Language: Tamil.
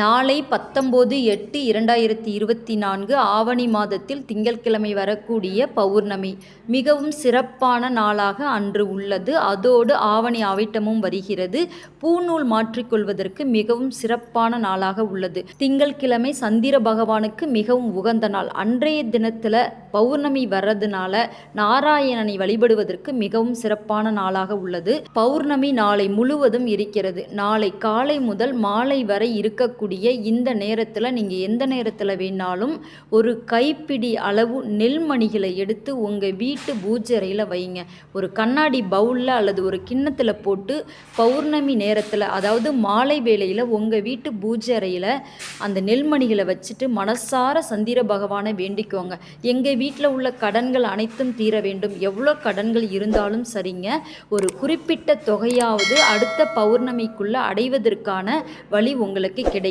நாளை 19/8/2024 ஆவணி மாதத்தில் திங்கட்கிழமை வரக்கூடிய பௌர்ணமி மிகவும் சிறப்பான நாளாக அன்று உள்ளது. அதோடு ஆவணி அவிட்டமும் வருகிறது. பூநூல் மாற்றிக்கொள்வதற்கு மிகவும் சிறப்பான நாளாக உள்ளது. திங்கட்கிழமை சந்திர பகவானுக்கு மிகவும் உகந்த நாள். அன்றைய தினத்தில் பௌர்ணமி வர்றதுனால நாராயணனை வழிபடுவதற்கு மிகவும் சிறப்பான நாளாக உள்ளது. பௌர்ணமி நாளை முழுவதும் இருக்கிறது. நாளை காலை முதல் மாலை வரை இருக்கக்கூடிய இந்த நேரத்தில் நீங்கள் எந்த நேரத்தில் வேணாலும் ஒரு கைப்பிடி அளவு நெல்மணிகளை எடுத்து உங்கள் வீட்டு பூஜை அறையில் வைங்க. ஒரு கண்ணாடி பவுலில் அல்லது ஒரு கிண்ணத்தில் போட்டு பௌர்ணமி நேரத்தில், அதாவது மாலை வேளையில் உங்கள் வீட்டு பூஜை அறையில் அந்த நெல்மணிகளை வச்சுட்டு மனசார சந்திர பகவானை வேண்டிக்கோங்க. எங்கள் வீட்டில் உள்ள கடன்கள் அனைத்தும் தீர வேண்டும். எவ்வளோ கடன்கள் இருந்தாலும் சரிங்க, ஒரு குறிப்பிட்ட தொகையாவது அடுத்த பௌர்ணமிக்குள்ளே அடைவதற்கான வழி உங்களுக்கு கிடைக்கும்.